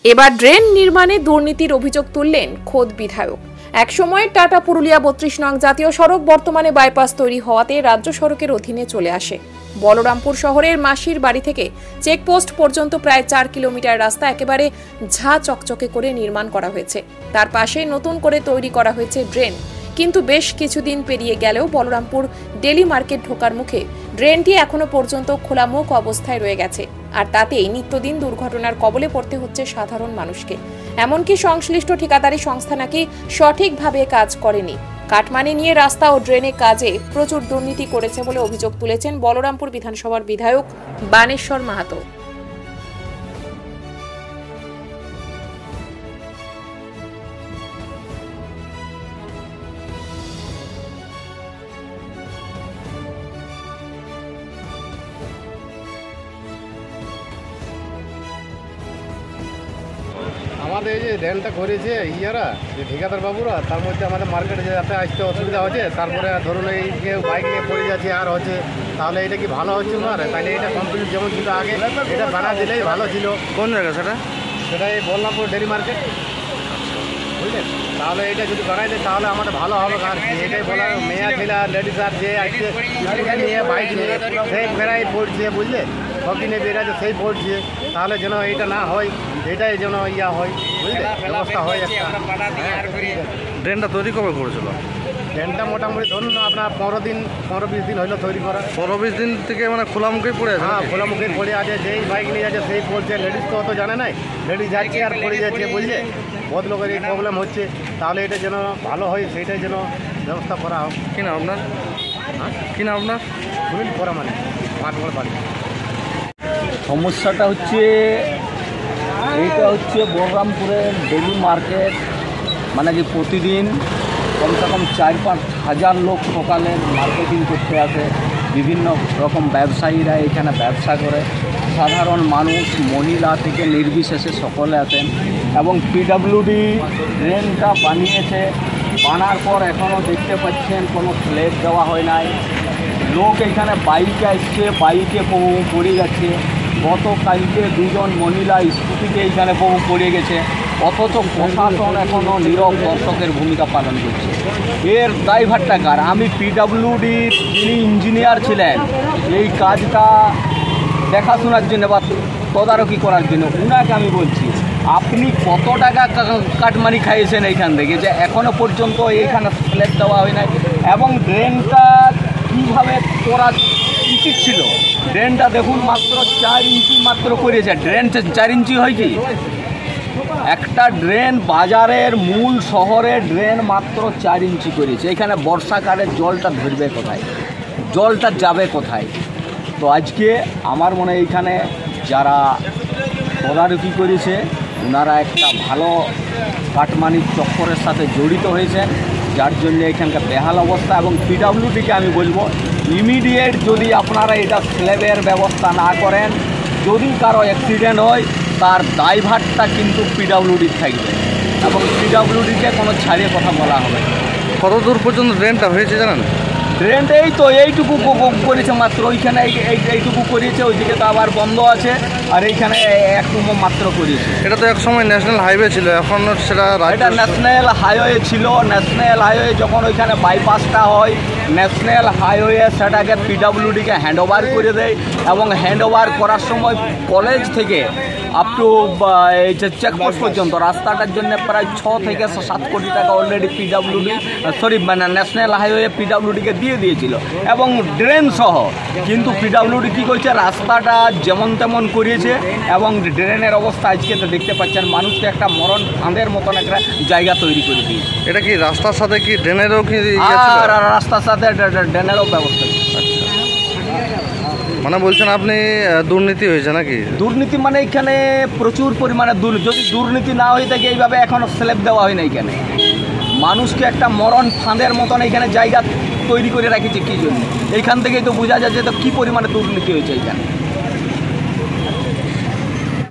এবার ড্রেন নির্মাণে দুর্নীতির অভিযোগ তুললেন খোদ বিধায়ক। একসময় টাটা পুরুলিয়া 32 নং জাতীয় সড়ক বর্তমানে বাইপাস তৈরি হওয়াতে রাজ্য সড়কের অধীনে চলে আসে। বলরামপুর শহরের মাসির বাড়ি থেকে চেকপোস্ট পর্যন্ত প্রায় 4 কিলোমিটার রাস্তা একেবারে ঝা চকচকে করে নির্মাণ করা হয়েছে। তার পাশে নতুন করে তৈরি করা হয়েছে ড্রেন। কিন্তু বেশ কিছুদিন পেরিয়ে গেলেও বলরামপুর ডেলি মার্কেট ঢোকার মুখে ড্রেনটি এখনো পর্যন্ত খোলামুখ অবস্থায় রয়ে গেছে। আর তাতেই নিত্যদিন দুর্ঘটনার কবলে পড়তে হচ্ছে সাধারণ মানুষকে। এমনকি সংশ্লিষ্ট ঠিকাদারি সংস্থা নাকি সঠিকভাবে কাজ করেনি। কাটমানি নিয়ে রাস্তা ও ড্রেনের কাজে প্রচুর দুর্নীতি করেছে বলে অভিযোগ তুলেছেন বলরামপুর বিধানসভার বিধায়ক বানেশ্বর মাহাতো। আমাদের এই যে ড্রেনটা করেছে যে ঠিকাদার বাবুরা, তার মধ্যে আমাদের মার্কেটে যাতে আসতে অসুবিধা হচ্ছে। তারপরে ধরুন এই কেউ বাইক নিয়ে পড়ে যাচ্ছে আর হচ্ছে, তাহলে এটা কি ভালো হচ্ছে না? তাহলে এটা কমপ্লিট যেমন ছিল আগে, এটা বানা দিলেই ভালো ছিল। কোন জায়গা সেটা এই বলরামপুর ডেলি মার্কেট, বুঝলেন? তাহলে এটা যদি বানাই দেয় তাহলে আমাদের ভালো হবে। আর কি এটাই বলা, মেয়া ছেলে লেডিস আর যে আসছে নিয়ে বাইক নিয়ে সেই ফেরাই পড়ছে, বুঝলেন? সবদিনে বেরাচ্ছে সেই পড়ছে, তাহলে যেন এটা না হয়, এটাই যেন হয়, বুঝলেন? ব্যবস্থা হয় একটা। ড্রেনটা তৈরি কবে করেছিল? ড্রেনটা মোটামুটি ধরুন আপনার 15-20 দিন হইলো তৈরি করা। 15-20 দিন থেকে মানে খোলামুখেই পড়ে আছে? হ্যাঁ, খোলামুখেই পড়ে আছে। যেই বাইক নিয়ে যাচ্ছে সেই পড়ছে, লেডিস তো অত জানে নাই, লেডিস যাচ্ছে আর পড়ে যাচ্ছে, বুঝলে? বহুত লোকের এই প্রবলেম হচ্ছে। তাহলে এটা যেন ভালো হয়, সেইটাই যেন ব্যবস্থা করা হোক। কি না আপনার? হ্যাঁ, কি না আপনার? সুনীল পরা মানে মাঠগড় বাড়ি। সমস্যাটা হচ্ছে এইটা হচ্ছে বলরামপুরের ডেলি মার্কেট, মানে কি প্রতিদিন কমসে কম 4-5 হাজার লোক সকালে মার্কেটিং করতে আসে। বিভিন্ন রকম ব্যবসায়ীরা এখানে ব্যবসা করে, সাধারণ মানুষ মহিলা থেকে নির্বিশেষে সকলে আসেন। এবং পিডব্লিউডি ড্রেনটা বানিয়েছে, বানার পর এখনও দেখতে পাচ্ছেন কোনো স্ল্যাব দেওয়া হয় নাই। লোক এখানে বাইকে আসছে, বাইকে বহু পড়ে গেছে। গতকালকে 2জন মহিলা স্কুটিতে এইখানে বহু পড়ে গেছে, অথচ প্রশাসন এখনও নীরব দর্শকের ভূমিকা পালন করছে। এর ড্রাইভারটা কার? আমি পিডব্লিউডির যিনি ইঞ্জিনিয়ার ছিলেন এই কাজটা দেখাশোনার জন্য বা তদারকি করার জন্য, উনাকে আমি বলছি আপনি কত টাকা কাটমানি খাইয়েছেন এইখান থেকে, যে এখনও পর্যন্ত এইখানে স্ল্যাব দেওয়া হয় নাই। এবং ড্রেনটা কীভাবে করা উচিত ছিল, ড্রেনটা দেখুন মাত্র 4 ইঞ্চি মাত্র করেছে। ড্রেন 4 ইঞ্চি হয় কি? একটা ড্রেন বাজারের মূল শহরে ড্রেন মাত্র 4 ইঞ্চি করেছে। এখানে বর্ষাকালে জলটা ধরবে কোথায়, জলটা যাবে কোথায়? তো আজকে আমার মনে হয় এইখানে যারা তদারকি করেছে ওনারা একটা ভালো কাটমানির চক্করের সাথে জড়িত হয়েছেন, যার জন্য এখানকার বেহাল অবস্থা। এবং পিডব্লিউডিকে আমি বলবো ইমিডিয়েট যদি আপনারা এটা স্ল্যাবের ব্যবস্থা না করেন, যদি কারো অ্যাক্সিডেন্ট হয় তার দায়ভারটা কিন্তু পিডব্লিউডির থাকবে এবং পিডব্লিউডিকে কোনো ছাড়িয়ে কথা বলা হবে। কত দূর পর্যন্ত ড্রেনটা হয়েছে জানেন? ড্রেনটা এই তো এইটুকু করেছে মাত্র, ওইখানে এইটুকু করেছে, ওইদিকে তো আবার বন্ধ আছে, আর এইখানে একটু মাত্র করেছে। এটা তো এক সময় ন্যাশনাল হাইওয়ে ছিল, এখন সেটা এটা ন্যাশনাল হাইওয়ে ছিল। ন্যাশনাল হাইওয়ে যখন ওইখানে বাইপাসটা হয়, ন্যাশনাল হাইওয়ে সেটাকে পিডব্লিউডিকে হ্যান্ডওভার করে দেয়। এবং হ্যান্ডওভার করার সময় কলেজ থেকে আপ টু এই যে চেকপোস্ট পর্যন্ত রাস্তাটার জন্য প্রায় 6 থেকে 7 কোটি টাকা অলরেডি পিডব্লিউডি মানে ন্যাশনাল হাইওয়ে পিডব্লিউডিকে দিয়ে দিয়েছিল এবং ড্রেন সহ। কিন্তু পিডব্লিউডি কী করছে, রাস্তাটা যেমন তেমন করিয়েছে এবং ড্রেনের অবস্থা আজকে তো দেখতে পাচ্ছেন, মানুষকে একটা মরণ ফাঁদের মতন একটা জায়গা তৈরি করে দিয়েছে। এটা কি রাস্তার সাথে কি ড্রেনেরও কি? আর রাস্তার সাথে ড্রেনেরও ব্যবস্থা। মানে বলছেন আপনি দুর্নীতি হয়েছে নাকি? দুর্নীতি মানে এখানে প্রচুর পরিমাণে যদি দুর্নীতি না হয়ে থাকে এইভাবে এখনও স্ল্যাব দেওয়া হয় না। এখানে মানুষকে একটা মরণ ফাঁদের মতন এখানে জায়গা তৈরি করে রেখেছে কী জন্য? এইখান থেকেই তো বোঝা যাচ্ছে তো কী পরিমাণে দুর্নীতি হয়েছে এইখানে।